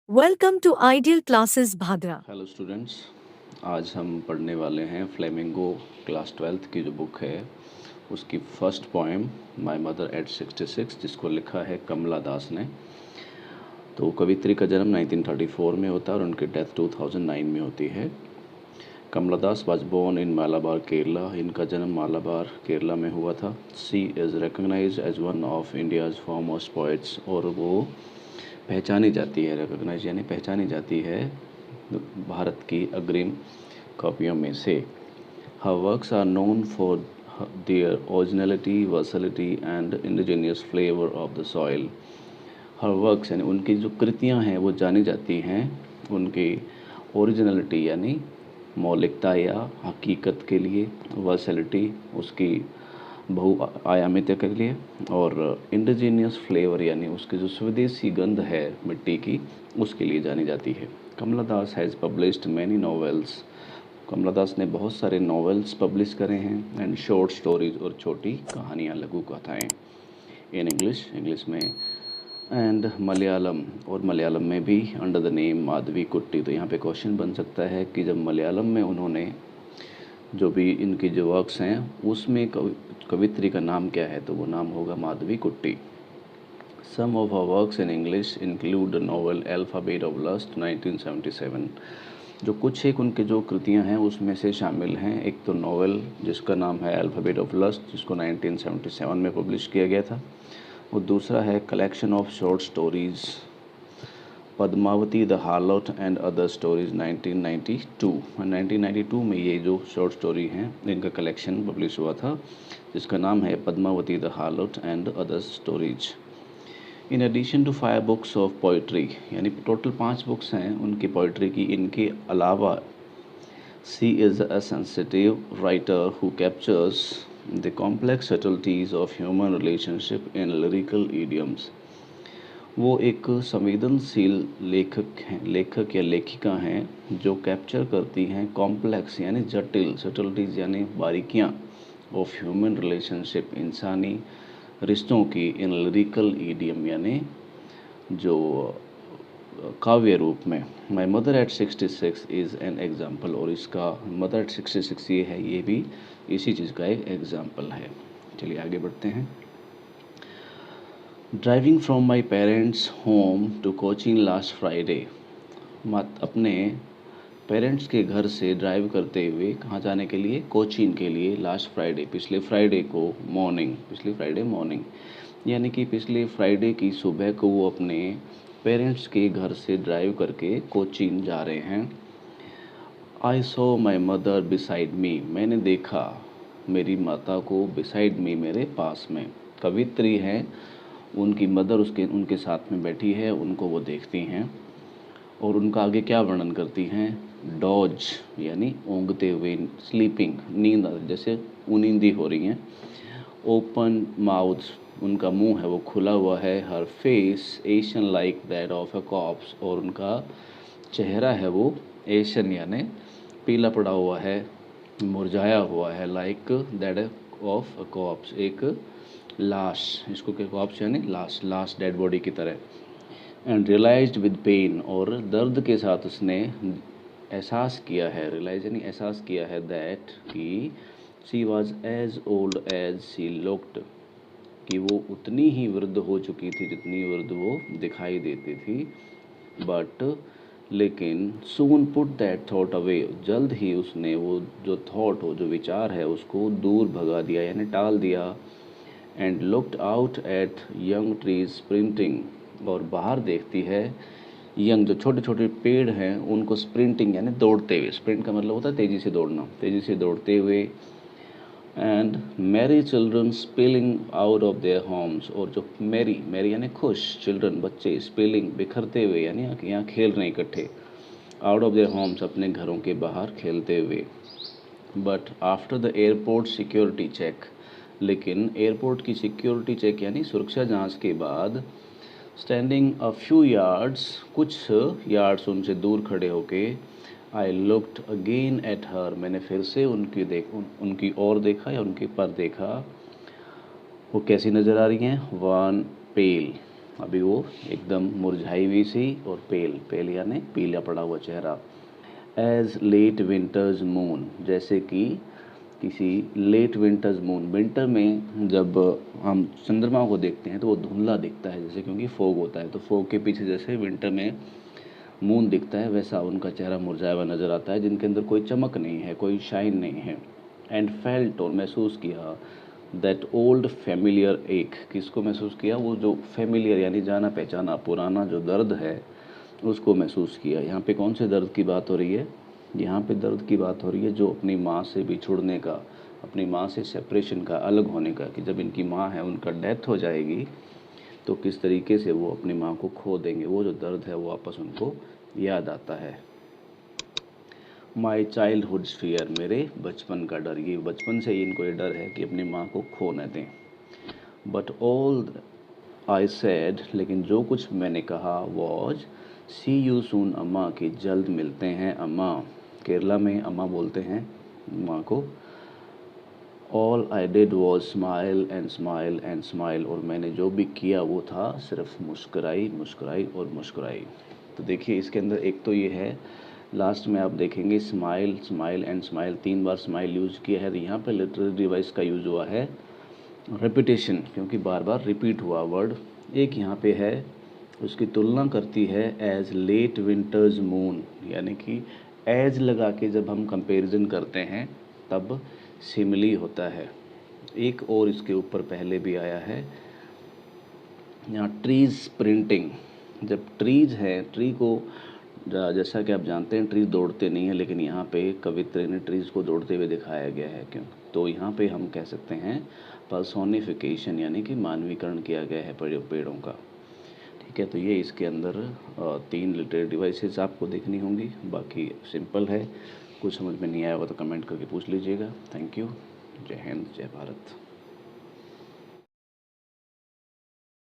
Welcome to Ideal Classes Bhadra. Hello students, आज हम पढ़ने वाले हैं फ्लेमिंगो क्लास 12th की जो बुक है उसकी first poem my mother eight 66 जिसको लिखा है कमला दास ने। तो कवित्री का जन्म 1934 में होता है और उनकी डेथ 2009 में होती है। Kamala Das was born in Malabar Kerala. इनका जन्म मालाबार केरला में हुआ था। She is recognised as one of India's foremost poets, और वो पहचानी जाती है, रिकग्नाइज यानी पहचानी जाती है भारत की अग्रिम कवियों में से। Her works are known for their originality, versatility and indigenous flavour of the soil. Her works यानी उनकी जो कृतियां हैं वो जानी जाती हैं उनकी ओरिजिनलिटी यानी मौलिकता या हकीकत के लिए, वर्सलिटी उसकी बहुआयामिता के लिए, और इंडिजीनियस फ्लेवर यानी उसकी जो स्वदेशी गंध है मिट्टी की उसके लिए जानी जाती है। कमला दास हैज़ पब्लिश्ड मैनी नॉवेल्स। कमला दास ने बहुत सारे नॉवेल्स पब्लिश करे हैं एंड शॉर्ट स्टोरीज और छोटी कहानियाँ, लघु कथाएँ इन इंग्लिश में एंड मलयालम, और मलयालम में भी अंडर द नेम माधवी कुट्टी। तो यहाँ पे क्वेश्चन बन सकता है कि जब मलयालम में उन्होंने जो भी इनकी जो वर्क्स हैं उसमें कवित्री का नाम क्या है, तो वो नाम होगा Madhavi Kutty. Some of her works in English include the novel alphabet of lust 1977। जो कुछ एक उनके जो कृतियां हैं उसमें से शामिल हैं, एक तो नॉवल जिसका नाम है अल्फ़ाबेट ऑफ लस्ट जिसको 1977 में पब्लिश किया गया था, और दूसरा है collection of short stories Padmavati the harlot and other stories 1992। 1992 में ये जो शॉर्ट स्टोरी हैं इनका कलेक्शन पब्लिश हुआ था जिसका नाम है Padmavati the harlot and other stories. In addition to 5 books of poetry, यानी टोटल 5 बुक्स हैं उनकी पोइट्री की। इनके अलावा she is a sensitive writer who captures the complex subtleties of human relationship in lyrical idioms. वो एक संवेदनशील लेखक या लेखिका हैं जो कैप्चर करती हैं कॉम्प्लेक्स यानी जटिल, सटल्टीज यानी बारीकियाँ ऑफ ह्यूमन रिलेशनशिप, इंसानी रिश्तों की, इन लिरिकल ईडियम यानी जो काव्य रूप में। My mother eight 66 is an example, और इसका मदर एट 66 ये है, ये भी इसी चीज़ का एक एग्जाम्पल है। चलिए आगे बढ़ते हैं। Driving from my parents home to coaching last Friday. अपने पेरेंट्स के घर से ड्राइव करते हुए कहाँ जाने के लिए, कोचिंग के लिए, लास्ट फ्राइडे पिछले फ्राइडे को मॉर्निंग, पिछले फ्राइडे मॉर्निंग यानी कि पिछले फ्राइडे की सुबह को वो अपने पेरेंट्स के घर से ड्राइव करके कोचिंग जा रहे हैं। I saw my mother beside me, मैंने देखा मेरी माता को, बिसाइड मी मेरे पास में। कवित्री हैं, उनकी मदर उनके साथ में बैठी है, उनको वो देखती हैं और उनका आगे क्या वर्णन करती हैं, डॉज यानी ओंगते हुए, स्लीपिंग नींद जैसे नींदी हो रही हैं, ओपन माउथ उनका मुंह है वो खुला हुआ है, her face ashen like that of a corpse, और उनका चेहरा है वो एशियन यानी पीला पड़ा हुआ है, मुरझाया हुआ है, like that of a cops एक लाश, इसको क्या कॉप्स यानी लाश डेड बॉडी की तरह। एंड रियलाइज्ड विद पेन, और दर्द के साथ उसने एहसास किया है, रियलाइज यानी एहसास किया है, दैट कि she was as old as she looked, कि वो उतनी ही वृद्ध हो चुकी थी जितनी वृद्ध वो दिखाई देती थी। बट लेकिन सून पुट दैट थॉट अवे, जल्द ही उसने वो जो थॉट हो, जो विचार है, उसको दूर भगा दिया यानी टाल दिया। And looked out at young trees sprinting, और बाहर देखती है यंग जो छोटे छोटे पेड़ हैं उनको स्प्रिंटिंग यानी दौड़ते हुए, स्प्रिंट का मतलब होता है तेज़ी से दौड़ना, तेज़ी से दौड़ते हुए। And Mary children spilling out of their homes, और जो मैरी यानी खुश, चिल्ड्रन बच्चे, स्पिलिंग बिखरते हुए यानी यहाँ खेल रहे इकट्ठे, आउट ऑफ देयर होम्स अपने घरों के बाहर खेलते हुए। But after the airport security check, लेकिन एयरपोर्ट की सिक्योरिटी चेक यानी सुरक्षा जांच के बाद, स्टैंडिंग अ फ्यू यार्ड्स, कुछ यार्ड्स उनसे दूर खड़े होके, I looked again at her, मैंने फिर से उनकी ओर देखा या उनके पर देखा। वो कैसी नज़र आ रही हैं, वन पेल अभी वो एकदम मुरझाई हुई सी और पेल, पेल यानी पीला पड़ा हुआ चेहरा। एज लेट विंटर्स मून, जैसे कि किसी लेट विंटर्स मून, विंटर में जब हम चंद्रमा को देखते हैं तो वो धुंधला दिखता है, जैसे क्योंकि फोग होता है, तो फोग के पीछे जैसे विंटर में मून दिखता है, वैसा उनका चेहरा मुरझाया हुआ नज़र आता है, जिनके अंदर कोई चमक नहीं है, कोई शाइन नहीं है। एंड फेल्ट, और महसूस किया, दैट ओल्ड फेमिलियर एक, किसको महसूस किया, वो जो फेमिलियर यानी जाना पहचाना पुराना जो दर्द है उसको महसूस किया। यहाँ पे कौन से दर्द की बात हो रही है? यहाँ पे दर्द की बात हो रही है जो अपनी माँ से बिछुड़ने का, अपनी माँ से सेपरेशन का, अलग होने का, कि जब इनकी माँ है उनका डेथ हो जाएगी तो किस तरीके से वो अपनी माँ को खो देंगे, वो जो दर्द है वो वापस उनको याद आता है। माई चाइल्डहुड फियर, मेरे बचपन का डर, ये बचपन से ही इनको ये डर है कि अपनी माँ को खो न दें। बट ऑल आई सेड, लेकिन जो कुछ मैंने कहा, वॉज सी यू सून अम्मा, कि जल्द मिलते हैं अम्मा। केरला में अम्मा बोलते हैं माँ को। All I did was smile and smile and smile, और मैंने जो भी किया वो था सिर्फ मुस्कुराई, मुस्कुराई और मुस्कुराई। तो देखिए इसके अंदर एक तो ये है, लास्ट में आप देखेंगे smile, smile and smile, 3 bar smile use किया है। तो यहाँ पे लिटरेरी डिवाइस का यूज़ हुआ है रेपिटेशन, क्योंकि बार बार रिपीट हुआ वर्ड। एक यहाँ पे है, उसकी तुलना करती है एज लेट विंटर्स मून, यानी कि एज लगा के जब हम कंपैरिजन करते हैं तब सिमिली होता है। एक और इसके ऊपर पहले भी आया है, यहाँ ट्रीज प्रिंटिंग, जब ट्रीज है, ट्री को जैसा कि आप जानते हैं ट्रीज दौड़ते नहीं हैं, लेकिन यहाँ पे कवित्र ने ट्रीज को दौड़ते हुए दिखाया गया है। क्यों? तो यहाँ पे हम कह सकते हैं पर्सोनिफिकेशन, यानी कि मानवीकरण किया गया है पेड़ों का। ठीक है, तो ये इसके अंदर 3 लिटरेरी डिवाइसेस आपको देखनी होंगी। बाकी सिंपल है, कुछ समझ में नहीं आया होगा तो कमेंट करके पूछ लीजिएगा। Thank you. जय हिंद, जय भारत।